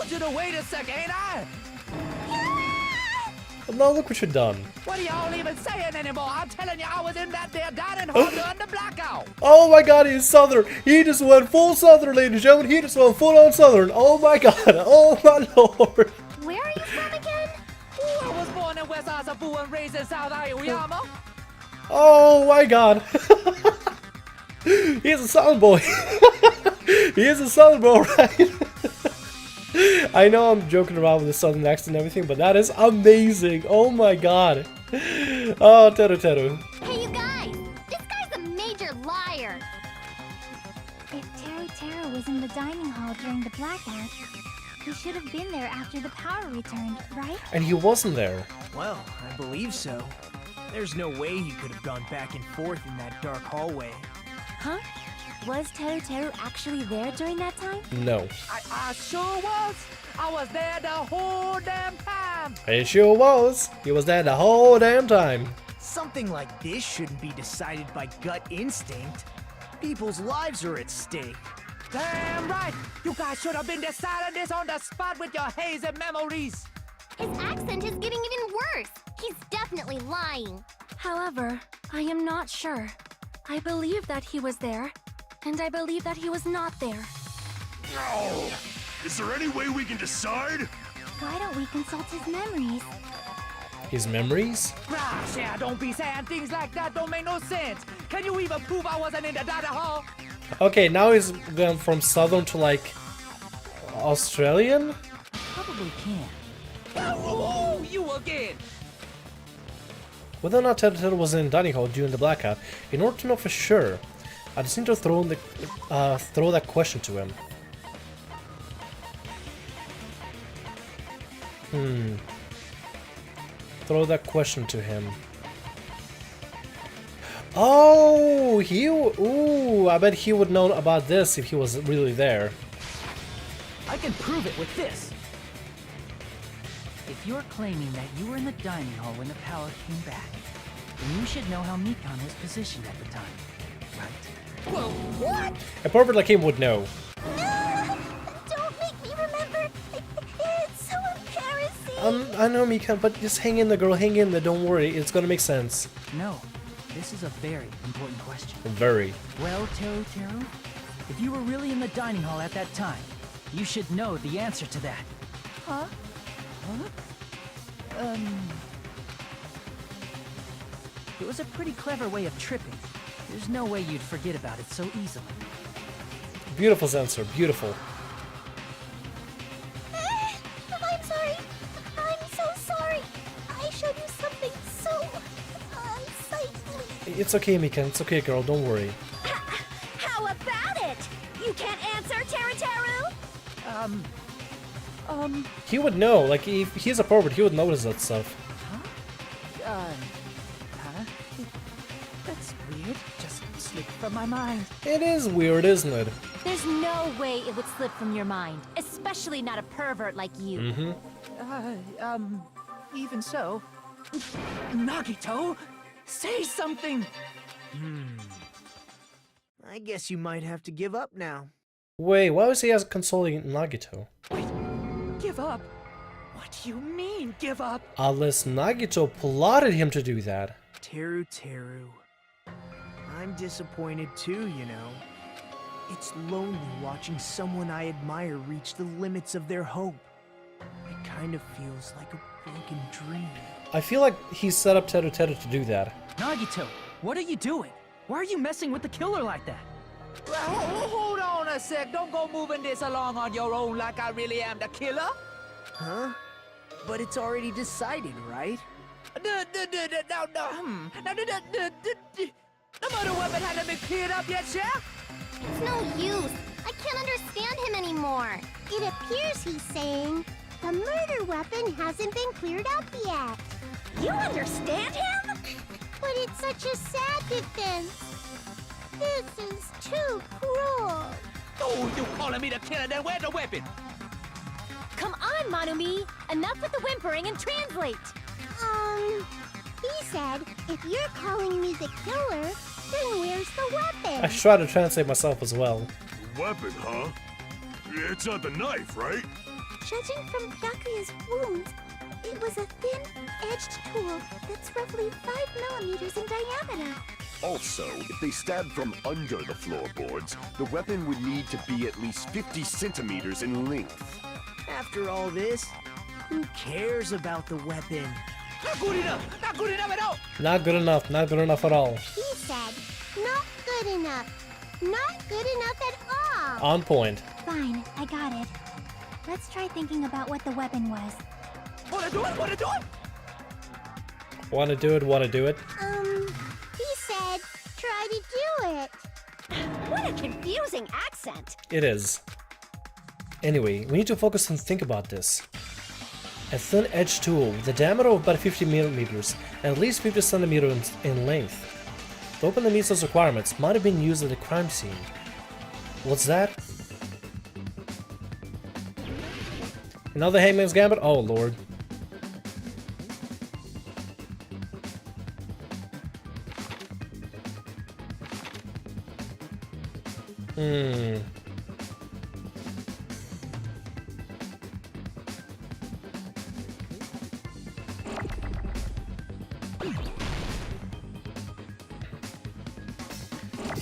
told you to wait a second, ain't I? But now look what you've done. What are y'all even saying anymore? I'm telling you, I was in that there dining hall during the blackout. Oh my god, he's Southern. He just went full Southern, ladies and gentlemen. He just went full on Southern. Oh my god. Oh my lord. Where are you from again? Ooh, I was born in West Asabu and raised in South Iowa. Oh my god. He's a Southern boy. He is a Southern boy, right? I know I'm joking around with the Southern accent and everything, but that is amazing. Oh my god. Oh, Teru Teru. Hey, you guys! This guy's a major liar! If Teru was in the dining hall during the blackout, he should have been there after the power returned, right? And he wasn't there. Well, I believe so. There's no way he could have gone back and forth in that dark hallway. Huh? Was Teru actually there during that time? No. I sure was. I was there the whole damn time. It sure was. He was there the whole damn time. Something like this shouldn't be decided by gut instinct. People's lives are at stake. Damn right. You guys should have been deciding this on the spot with your hazy memories. His accent is getting even worse. He's definitely lying. However, I am not sure. I believe that he was there, and I believe that he was not there. Oh, is there any way we can decide? Why don't we consult his memories? His memories? Gosh, yeah, don't be saying things like that. Don't make no sense. Can you even prove I wasn't in the dining hall? Okay, now he's gone from Southern to like Australian? Probably can. Oh, you again. Whether or not Teru was in dining hall during the blackout, in order to know for sure, I just need to throw that question to him. Throw that question to him. Oh, ooh, I bet he would know about this if he was really there. I can prove it with this. If you're claiming that you were in the dining hall when the power came back, then you should know how Mikan was positioned at the time, right? Whoa, what? A pervert like him would know. Don't make me remember. It's so embarrassing. I know, Mikan, but just hang in there, girl. Hang in there. Don't worry. It's gonna make sense. No, this is a very important question. Very. Well, Teru, if you were really in the dining hall at that time, you should know the answer to that. Huh? It was a pretty clever way of tripping. There's no way you'd forget about it so easily. Beautiful answer. Beautiful. I'm sorry. I'm so sorry. I showed you something so unsightly. It's okay, Mikan. It's okay, girl. Don't worry. How about it? You can't answer, Teru? He would know. Like, if he's a pervert, he would notice that stuff. That's weird. Just slipped from my mind. It is weird, isn't it? There's no way it would slip from your mind, especially not a pervert like you. Even so. Nagito, say something! I guess you might have to give up now. Wait, why was he as consoling Nagito? Wait, give up? What do you mean, give up? Unless Nagito plotted him to do that. Teru. I'm disappointed too, you know. It's lonely watching someone I admire reach the limits of their hope. It kind of feels like a broken dream. I feel like he set up Teru to do that. Nagito, what are you doing? Why are you messing with the killer like that? Well, hold on a sec. Don't go moving this along on your own like I really am the killer. Huh? But it's already decided, right? No, the murder weapon hasn't been cleared up yet, Chef? It's no use. I can't understand him anymore. It appears he's saying the murder weapon hasn't been cleared up yet. You understand him? But it's such a sad defense. This is too cruel. Oh, you calling me the killer, then where's the weapon? Come on, Manumi. Enough with the whimpering and translate. He said, if you're calling me the killer, then where's the weapon? I try to translate myself as well. Weapon, huh? It's not the knife, right? Judging from Byakuya's wounds, it was a thin-edged tool that's roughly 5 millimeters in diameter. Also, if they stabbed from under the floorboards, the weapon would need to be at least 50 centimeters in length. After all this, who cares about the weapon? Not good enough! Not good enough at all! Not good enough. Not good enough at all. He said, not good enough. Not good enough at all. On point. Fine, I got it. Let's try thinking about what the weapon was. Wanna do it? Wanna do it? Wanna do it? Wanna do it? He said, try to do it. What a confusing accent. It is. Anyway, we need to focus and think about this. A thin-edged tool with a diameter of about 50 millimeters and at least 50 centimeters in length. The weapon that meets those requirements might have been used at a crime scene. What's that? Another Hangman's Gambit? Oh lord.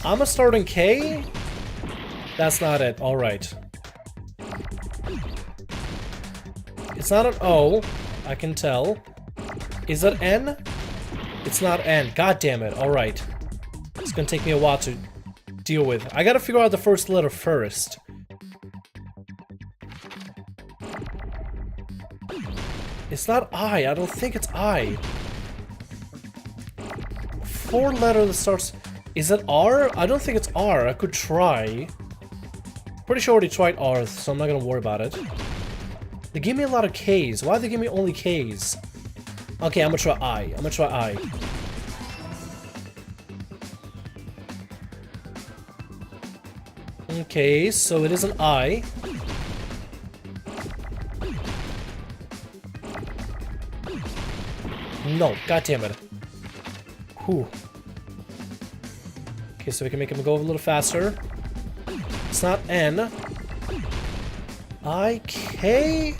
I'm gonna start in K? That's not it. Alright. It's not an O. I can tell. Is it N? It's not N. God damn it. Alright. It's gonna take me a while to deal with. I gotta figure out the first letter first. It's not I. I don't think it's I. 4-letter that starts... Is it R? I don't think it's R. I could try. Pretty sure I already tried R, so I'm not gonna worry about it. They give me a lot of Ks. Why do they give me only Ks? Okay, I'm gonna try I. I'm gonna try I. Okay, so it is an I. No, god damn it. Whew. Okay, so we can make him go a little faster. It's not N. I, K?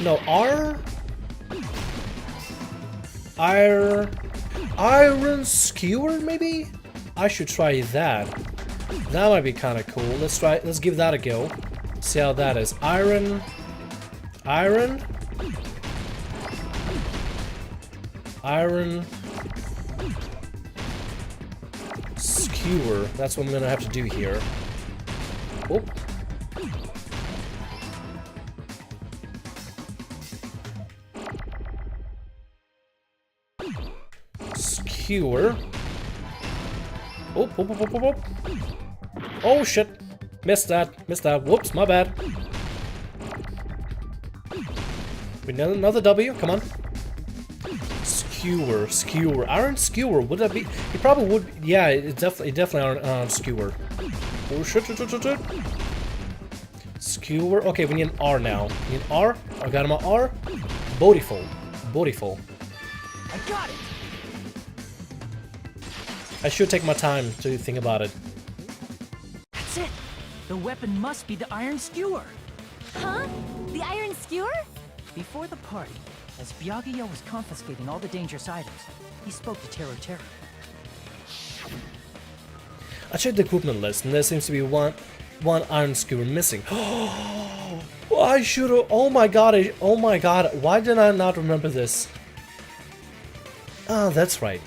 No, R? Iron Skewer, maybe? I should try that. That might be kind of cool. Let's give that a go. See how that is. Iron Skewer. That's what I'm gonna have to do here. Oh. Skewer. Oh, oh shit. Missed that. Missed that. Whoops, my bad. We need another W. Come on. Skewer. Iron Skewer. Would that be? It probably would. Yeah, it definitely Iron Skewer. Oh shit. Skewer. Okay, we need an R now. We need R. I got him on R. Beautiful. I got it. I should take my time to think about it. That's it. The weapon must be the iron skewer. Huh? The iron skewer? Before the party, as Byakuya was confiscating all the dangerous items, he spoke to Teru. I checked the equipment list, and there seems to be one iron skewer missing. I should have. Oh my god! Why did I not remember this? Ah, that's right.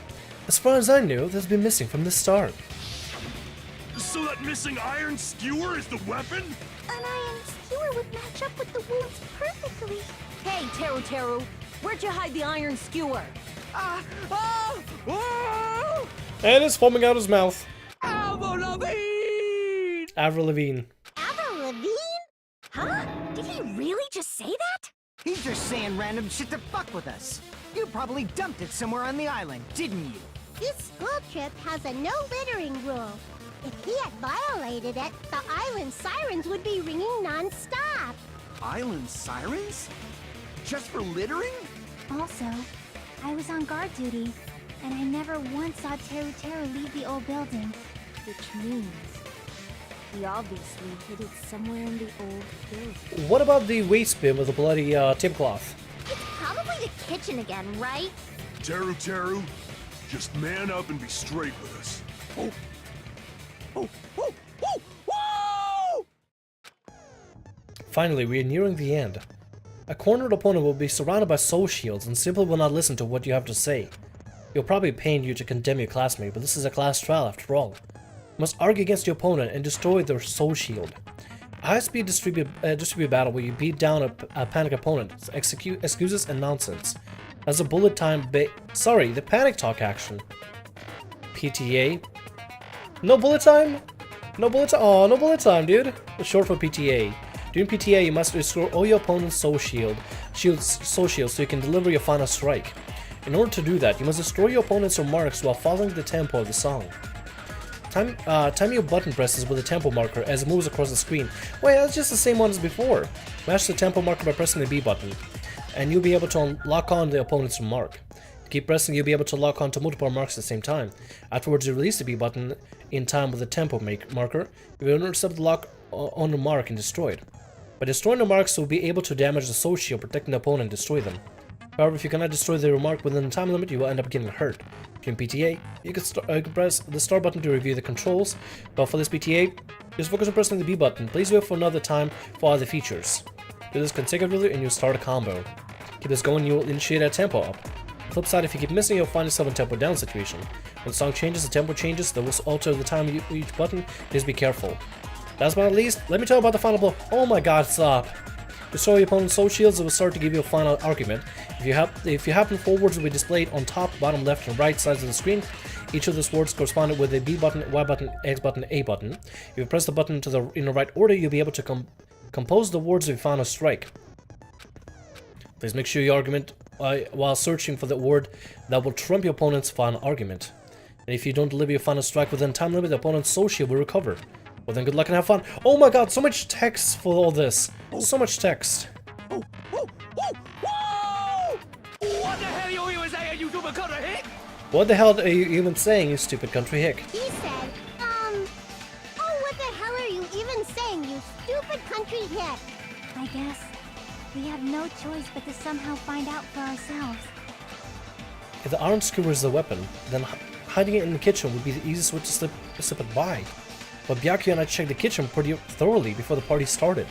As far as I knew, that's been missing from the start. So that missing iron skewer is the weapon? An iron skewer would match up with the wounds perfectly. Hey, Teru, where'd you hide the iron skewer? And it's foaming out his mouth. Avril Lavigne! Avril Lavigne. Avril Lavigne? Huh? Did he really just say that? He's just saying random shit to fuck with us. You probably dumped it somewhere on the island, didn't you? This school trip has a no littering rule. If he had violated it, the island sirens would be ringing non-stop. Island sirens? Just for littering? Also, I was on guard duty, and I never once saw Teru leave the old building. Which means... He obviously hid it somewhere in the old building. What about the waste bin with the bloody tablecloth? It's probably the kitchen again, right? Teru, just man up and be straight with us. Finally, we are nearing the end. A cornered opponent will be surrounded by soul shields and simply will not listen to what you have to say. It'll probably pain you to condemn your classmate, but this is a class trial after all. You must argue against your opponent and destroy their soul shield. A high-speed distribute battle where you beat down a panic opponent, execute excuses and nonsense. As a bullet time the panic talk action. PTA. No bullet time? No bullet time? Oh, no bullet time, dude. It's short for PTA. During PTA, you must restore all your opponent's soul shields so you can deliver your final strike. In order to do that, you must destroy your opponent's remarks while following the tempo of the song. Time your button presses with the tempo marker as it moves across the screen. Wait, that's just the same one as before. Match the tempo marker by pressing the B button, and you'll be able to lock on the opponent's remark. Keep pressing, you'll be able to lock on to multiple marks at the same time. Afterwards, you release the B button in time with the tempo marker. You will intercept the lock on the mark and destroy it. By destroying the marks, you'll be able to damage the soul shield, protecting the opponent and destroy them. However, if you cannot destroy the remark within the time limit, you will end up getting hurt. During PTA, you can press the start button to review the controls, but for this PTA, just focus on pressing the B button. Please wait for another time for other features. Do this consecutively and you'll start a combo. Keep this going, you'll initiate a tempo up. On the flip side, if you keep missing, you'll find yourself in tempo down situation. When the song changes, the tempo changes, that will alter the time of each button. Please be careful. Last but not least, let me tell you about the final blow. Oh my god, stop. Destroy your opponent's soul shields, it will start to give you a final argument. If you happen, 4 words will be displayed on top, bottom, left, and right sides of the screen. Each of those words corresponded with a B button, Y button, X button, A button. If you press the button in the right order, you'll be able to compose the words of your final strike. Please make sure your argument while searching for the word that will trump your opponent's final argument. And if you don't deliver your final strike within time limit, the opponent's soul shield will recover. Well then, good luck and have fun. Oh my god, so much text for all this. So much text. What the hell you even saying, you stupid country hick? What the hell are you even saying, you stupid country hick? He said, oh, what the hell are you even saying, you stupid country hick? I guess we have no choice but to somehow find out for ourselves. If the iron skewer is the weapon, then hiding it in the kitchen would be the easiest way to slip it by. But Byakuya and I checked the kitchen pretty thoroughly before the party started.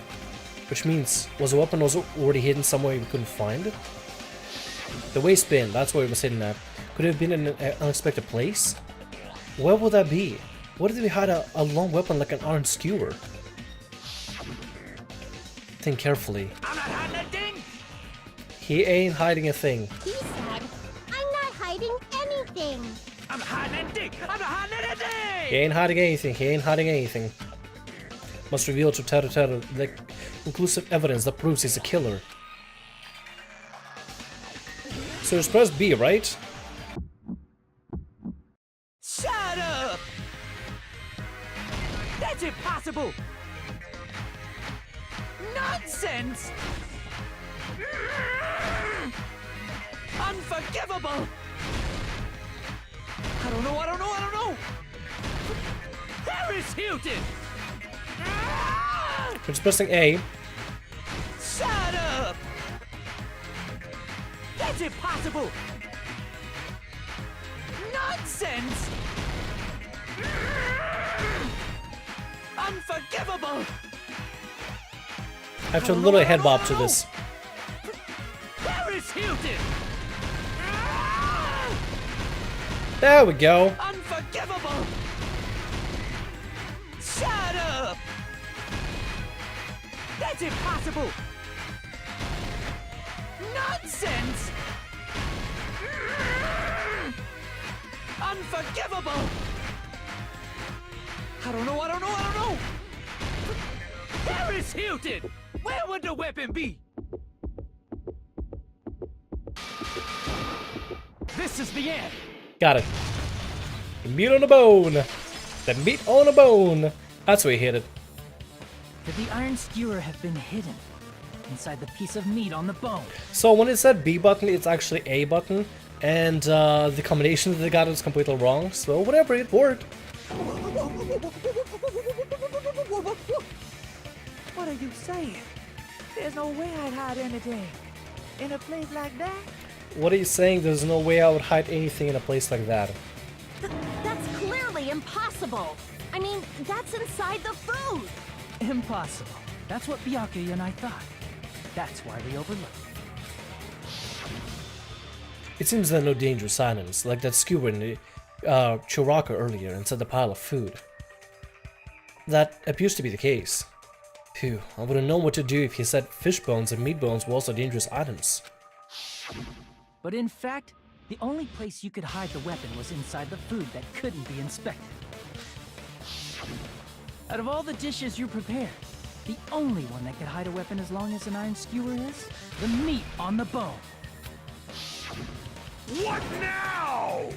Which means, was the weapon also already hidden somewhere we couldn't find? The waste bin, that's where it was hidden at. Could it have been in an unexpected place? Where would that be? Where did we hide a long weapon like an iron skewer? Think carefully. I'm not hiding a thing! He ain't hiding a thing. He said, I'm not hiding anything. I'm not hiding anything! I'm not hiding anything! He ain't hiding anything. He ain't hiding anything. Must reveal to Teru the conclusive evidence that proves he's a killer. So just press B, right? Shut up! That's impossible! Nonsense! Unforgivable! I don't know! Paris Hilton! We're just pressing A. Shut up! That's impossible! Nonsense! Unforgivable! I have to literally head bob to this. Paris Hilton! There we go. Unforgivable! Shut up! That's impossible! Nonsense! Unforgivable! I don't know! Paris Hilton! Where would the weapon be? This is the end! Got it. The meat on the bone. The meat on the bone. That's where he hit it. Could the iron skewer have been hidden inside the piece of meat on the bone? So when it said B button, it's actually A button. And the combination that they got is completely wrong. So whatever, it worked. What are you saying? There's no way I'd hide anything. In a place like that? What are you saying? There's no way I would hide anything in a place like that. That's clearly impossible. I mean, that's inside the food. Impossible. That's what Byakuya and I thought. That's why we overlooked it. It seems there are no dangerous items, like that skewer in the Churaka earlier inside the pile of food. That appears to be the case. Phew, I wouldn't know what to do if he said fish bones and meat bones were also dangerous items. But in fact, the only place you could hide the weapon was inside the food that couldn't be inspected. Out of all the dishes you prepared, the only one that could hide a weapon as long as an iron skewer is the meat on the bone. What now?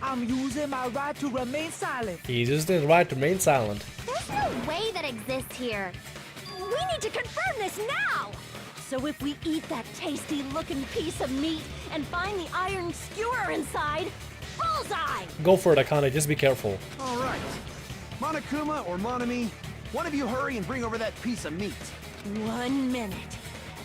I'm using my right to remain silent. He just did right to remain silent. There's no way that exists here. We need to confirm this now! So if we eat that tasty-looking piece of meat and find the iron skewer inside, bullseye! Go for it, Akane, just be careful. All right. Monokuma or Monami, one of you hurry and bring over that piece of meat. 1 minute.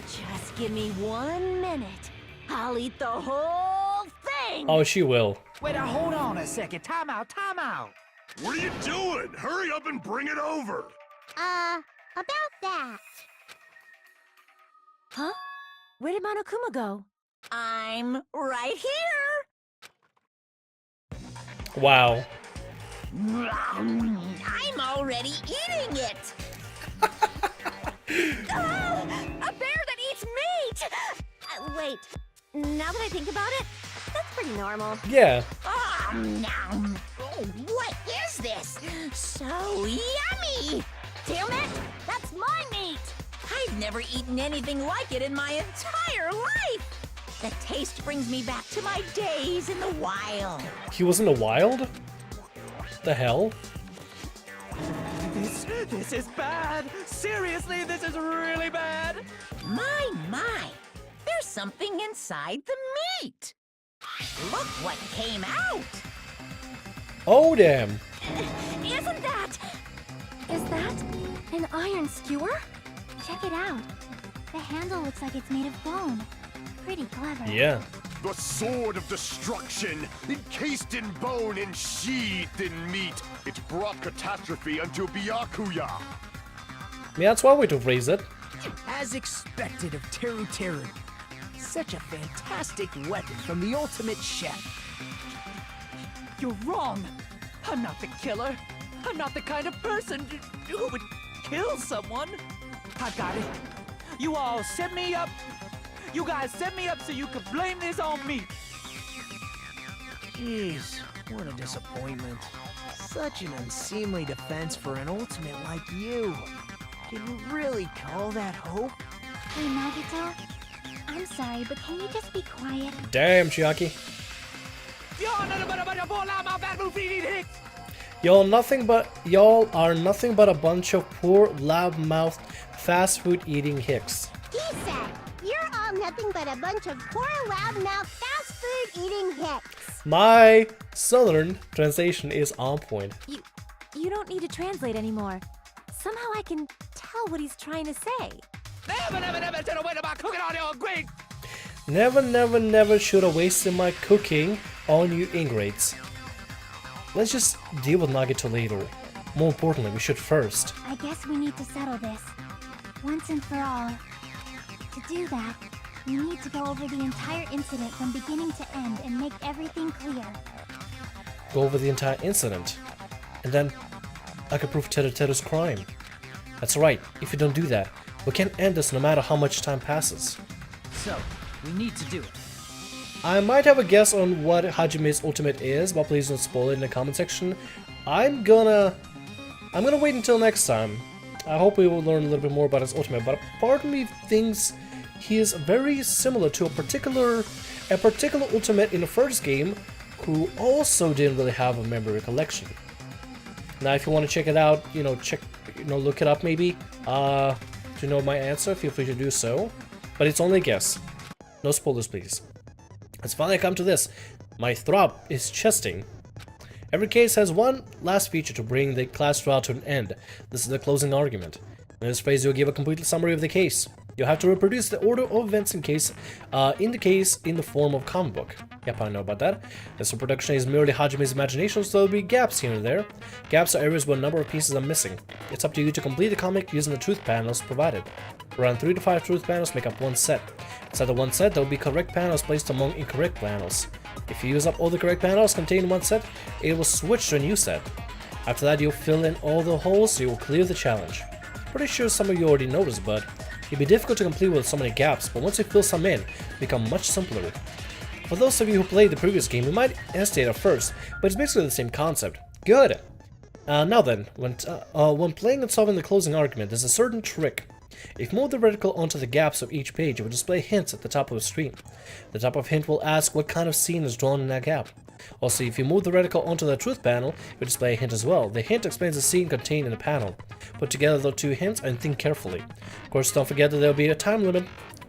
Just give me 1 minute. I'll eat the whole thing! Oh, she will. Wait, hold on a second. Time out, time out. What are you doing? Hurry up and bring it over. About that. Huh? Where did Monokuma go? I'm right here! Wow. I'm already eating it! A bear that eats meat! Wait. Now that I think about it, that's pretty normal. Yeah. Oh, what is this? So yummy! Damn it! That's my meat! I've never eaten anything like it in my entire life! The taste brings me back to my days in the wild. He was in the wild? The hell? This is bad. Seriously, this is really bad. My. There's something inside the meat. Look what came out. Oh, damn. Isn't that... Is that an iron skewer? Check it out. The handle looks like it's made of bone. Pretty clever. Yeah. The sword of destruction, encased in bone and sheathed in meat. It brought catastrophe unto Byakuya. Yeah, that's why we to raise it. As expected of Teru Teru. Such a fantastic weapon from the ultimate chef. You're wrong. I'm not the killer. I'm not the kind of person who would kill someone. I got it. You all set me up. You guys set me up so you could blame this on me. Jeez, what a disappointment. Such an unseemly defense for an ultimate like you. Can you really call that hope? Hey, Nagito. I'm sorry, but can you just be quiet? Damn, Chiaki. Y'all nothing but a bunch of poor loudmouth bad blue feet eating hicks. Y'all are nothing but a bunch of poor, loud-mouthed, fast food eating hicks. He said, you're all nothing but a bunch of poor, loudmouth, fast food eating hicks. My southern translation is on point. You don't need to translate anymore. Somehow I can tell what he's trying to say. Never should have waited about cooking all your ingredients. Never should have wasted my cooking on you ingrates. Let's just deal with Nagito later. More importantly, we should first. I guess we need to settle this. Once and for all. To do that, we need to go over the entire incident from beginning to end and make everything clear. Go over the entire incident. And then I can prove Teru's crime. That's right, if you don't do that, we can't end this no matter how much time passes. So, we need to do it. I might have a guess on what Hajime's ultimate is, but please don't spoil it in the comment section. I'm gonna wait until next time. I hope we will learn a little bit more about his ultimate, but a part of me thinks he is very similar to a particular ultimate in the first game who also didn't really have a memory recollection. Now if you want to check it out, look it up maybe, to know my answer, feel free to do so. But it's only a guess. No spoilers please. Let's finally come to this. My throb is chesting. Every case has one last feature to bring the class trial to an end. This is the closing argument. In this phase, you'll give a complete summary of the case. You'll have to reproduce the order of events in the form of comic book. Yep, I know about that. This reproduction is merely Hajime's imagination, so there'll be gaps here and there. Gaps are areas where a number of pieces are missing. It's up to you to complete the comic using the truth panels provided. Around 3 to 5 truth panels make up one set. Inside the one set, there will be correct panels placed among incorrect panels. If you use up all the correct panels contained in one set, it will switch to a new set. After that, you'll fill in all the holes so you will clear the challenge. Pretty sure some of you already noticed, but it'd be difficult to complete with so many gaps, but once you fill some in, it'll become much simpler. For those of you who played the previous game, you might hesitate at first, but it's basically the same concept. Good! Now then, when playing and solving the closing argument, there's a certain trick. If you move the reticle onto the gaps of each page, it will display hints at the top of the screen. The top of hint will ask what kind of scene is drawn in that gap. Also, if you move the reticle onto the truth panel, it will display a hint as well. The hint explains the scene contained in the panel. Put together the two hints and think carefully. Of course, don't forget that there will be a time limit.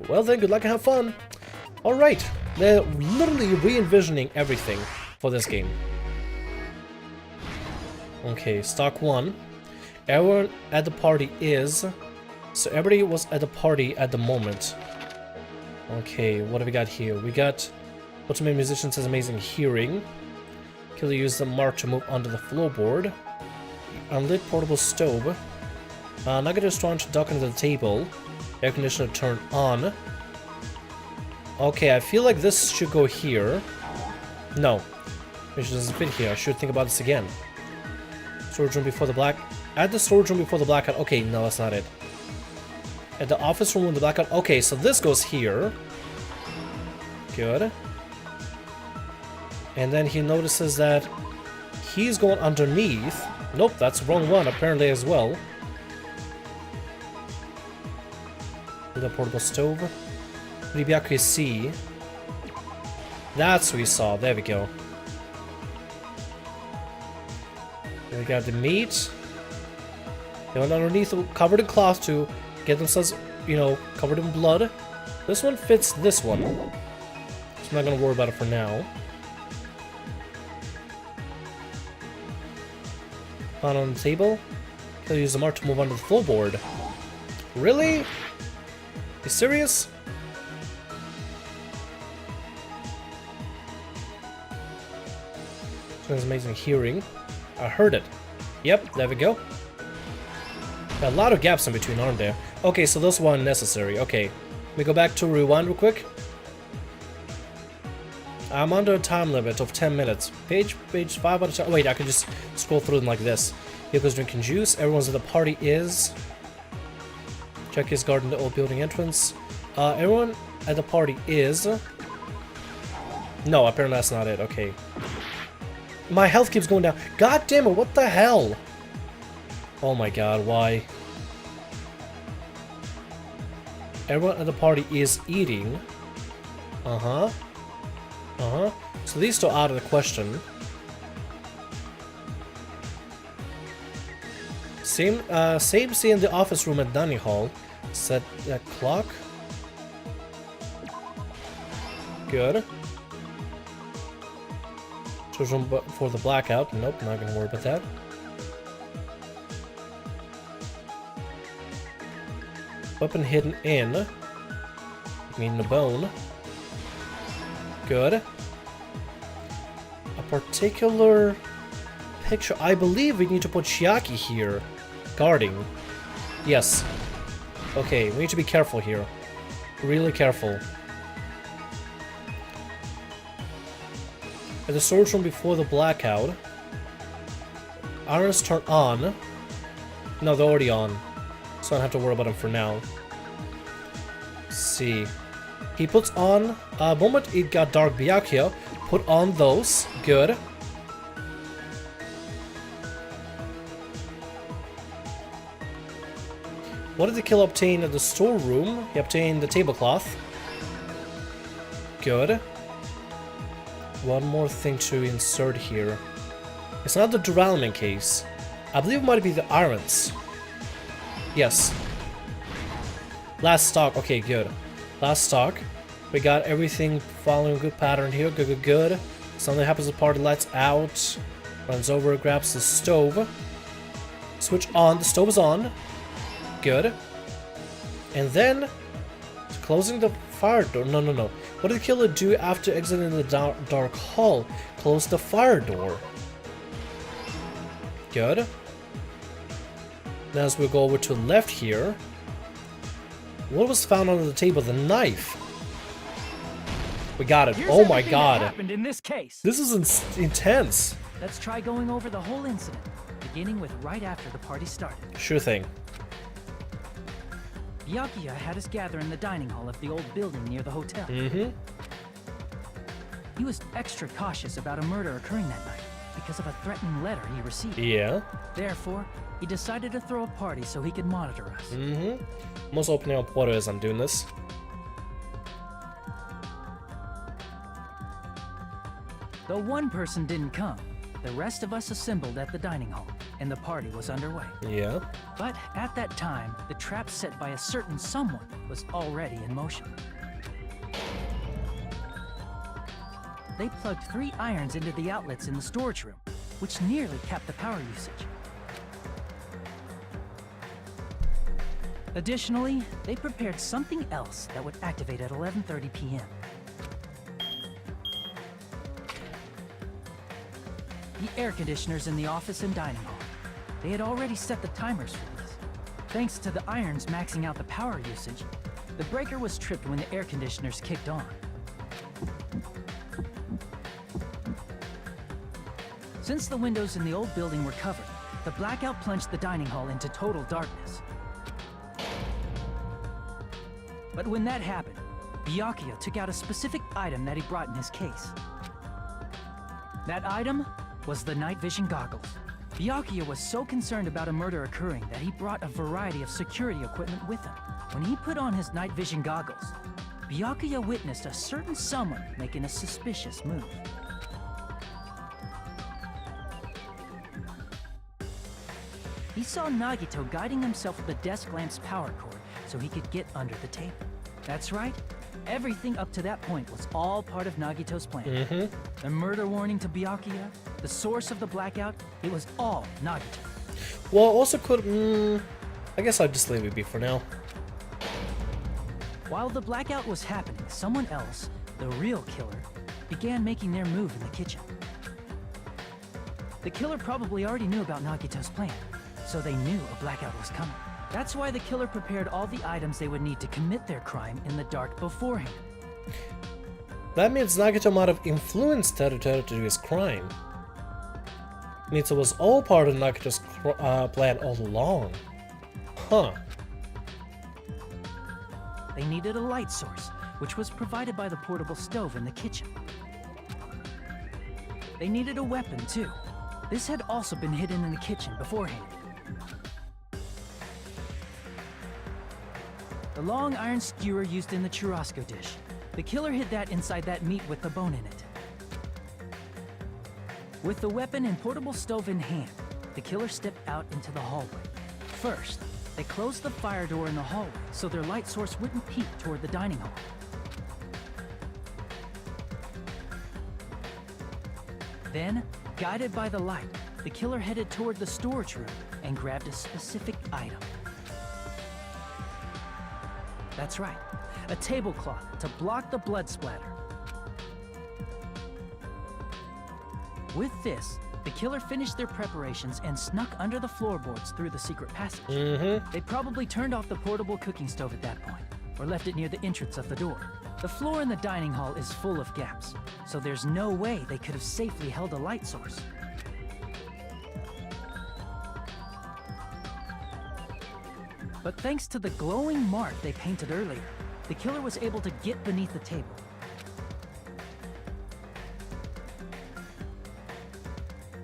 Well then, good luck and have fun! Alright, they're literally re-envisioning everything for this game. Okay, stock 1. Everyone at the party is... So everybody was at the party at the moment. Okay, what do we got here? We got... Ultimate Musician says amazing hearing. Killer used the mark to move onto the floorboard. Unlit portable stove. Nugget is trying to duck into the table. Air conditioner turned on. Okay, I feel like this should go here. No. It doesn't fit here. I should think about this again. Storage room before the black... At the storage room before the blackout. Okay, no, that's not it. At the office room with the blackout. Okay, so this goes here. Good. And then he notices that he's going underneath. Nope, that's the wrong one apparently as well. With a portable stove. Ribyaku C. That's what we saw. There we go. Then we got the meat. They went underneath, covered in cloth to get themselves, you know, covered in blood. This one fits this one. So I'm not gonna worry about it for now. Found on the table. They'll use the mark to move onto the floorboard. Really? You serious? Sounds amazing hearing. I heard it. Yep, there we go. Got a lot of gaps in between, aren't there? Okay, so those were unnecessary. Okay, let me go back to rewind real quick. I'm under a time limit of 10 minutes. Page 5 out of 10. Oh, wait, I can just scroll through them like this. Yoko's drinking juice. Everyone's at the party is... Check his guard in the old building entrance. Everyone at the party is... No, apparently that's not it. Okay. My health keeps going down. God damn it, what the hell? Oh my god, why? Everyone at the party is eating. Uh-huh. Uh-huh. So these two are out of the question. Same scene in the office room at dining hall. Set that clock. Good. Choose room for the blackout. Nope, not gonna worry about that. Weapon hidden in. I mean the bone. Good. A particular picture. I believe we need to put Chiaki here. Guarding. Yes. Okay, we need to be careful here. Really careful. At the storage room before the blackout. Irons turn on. No, they're already on. So I don't have to worry about them for now. Let's see. He puts on, moment it got dark, Byakuya put on those. Good. What did the killer obtain at the storeroom? He obtained the tablecloth. Good. One more thing to insert here. It's not the derailment case. I believe it might be the irons. Yes. Last stock. Okay, good. Last stock. We got everything following a good pattern here. Good, good, good. Something happens, the party lights out. Runs over, grabs the stove. Switch on. The stove is on. Good. And then closing the fire door. No. What did the killer do after exiting the dark hall? Close the fire door. Good. Now as we go over to the left here. What was found under the table? The knife. We got it. Here's Oh my everything that god. happened in this case. This is intense. Let's try going over the whole incident, beginning with right after the party started. Sure thing. Byakuya had us gather in the dining hall of the old building near the hotel. Mm-hmm. He was extra cautious about a murder occurring that night because of a threatening letter he received. Yeah. Therefore, he decided to throw a party so he could monitor us. Mm-hmm. I'm also opening up water as I'm doing this. Though one person didn't come, the rest of us assembled at the dining hall, and the party was underway. Yeah. But at that time, the trap set by a certain someone was already in motion. They plugged 3 irons into the outlets in the storage room, which nearly capped the power usage. Additionally, they prepared something else that would activate at 11:30 p.m. The air conditioners in the office and dining hall. They had already set the timers for these. Thanks to the irons maxing out the power usage, the breaker was tripped when the air conditioners kicked on. Since the windows in the old building were covered, the blackout plunged the dining hall into total darkness. But when that happened, Byakuya took out a specific item that he brought in his case. That item was the night vision goggles. Byakuya was so concerned about a murder occurring that he brought a variety of security equipment with him. When he put on his night vision goggles, Byakuya witnessed a certain someone making a suspicious move. He saw Nagito guiding himself with the desk lamp's power cord so he could get under the table. That's right. Everything up to that point was all part of Nagito's plan. Mm-hmm. The murder warning to Byakuya, the source of the blackout, it was all Nagito. Well, also could... I guess I'll just leave it be for now. While the blackout was happening, someone else, the real killer, began making their move in the kitchen. The killer probably already knew about Nagito's plan, so they knew a blackout was coming. That's why the killer prepared all the items they would need to commit their crime in the dark beforehand. That means Nagito might have influenced Teruteru to do his crime. Means it was all part of Nagito's plan all along. Huh. They needed a light source, which was provided by the portable stove in the kitchen. They needed a weapon, too. This had also been hidden in the kitchen beforehand. The long iron skewer used in the churrasco dish. The killer hid that inside that meat with the bone in it. With the weapon and portable stove in hand, the killer stepped out into the hallway. First, they closed the fire door in the hallway so their light source wouldn't peek toward the dining hall. Then, guided by the light, the killer headed toward the storage room and grabbed a specific item. That's right, a tablecloth to block the blood splatter. With this, the killer finished their preparations and snuck under the floorboards through the secret passage. They probably turned off the portable cooking stove at that point, or left it near the entrance of the door. The floor in the dining hall is full of gaps, so there's no way they could have safely held a light source. But thanks to the glowing mark they painted earlier, the killer was able to get beneath the table.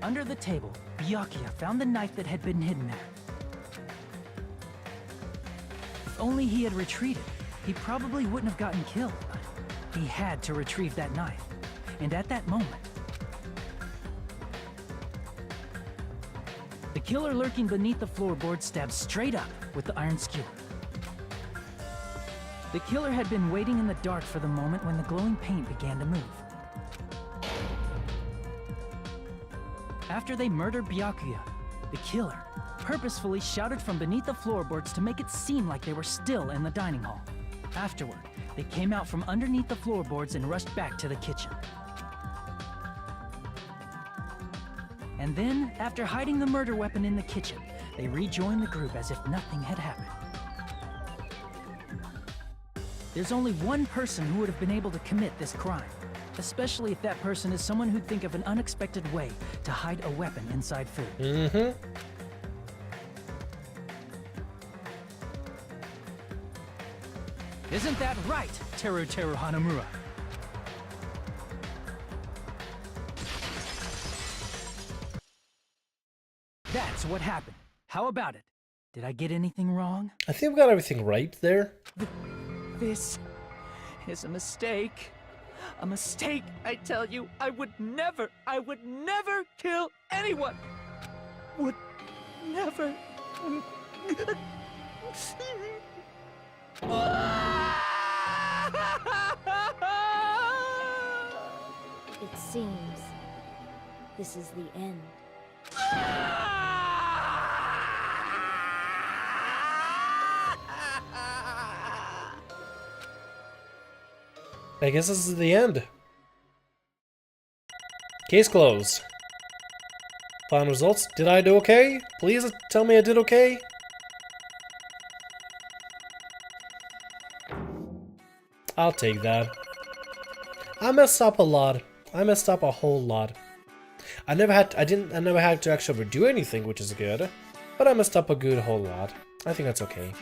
Under the table, Byakuya found the knife that had been hidden there. If only he had retreated, he probably wouldn't have gotten killed, but he had to retrieve that knife. And at that moment, the killer lurking beneath the floorboard stabbed straight up with the iron skewer. The killer had been waiting in the dark for the moment when the glowing paint began to move. After they murdered Byakuya, the killer, purposefully shouted from beneath the floorboards to make it seem like they were still in the dining hall. Afterward, they came out from underneath the floorboards and rushed back to the kitchen. And then, after hiding the murder weapon in the kitchen, they rejoined the group as if nothing had happened. There's only one person who would have been able to commit this crime, especially if that person is someone who'd think of an unexpected way to hide a weapon inside food. Mm-hmm. Isn't that right, Teru Hanamura? That's what happened. How about it? Did I get anything wrong? I think we got everything right there. This is a mistake. A mistake, I tell you. I would never kill anyone. Would never. It seems this is the end. I guess this is the end. Case closed. Final results. Did I do okay? Please tell me I did okay. I'll take that. I messed up a lot. I messed up a whole lot. I never had to actually do anything, which is good. But I messed up a good whole lot. I think that's okay.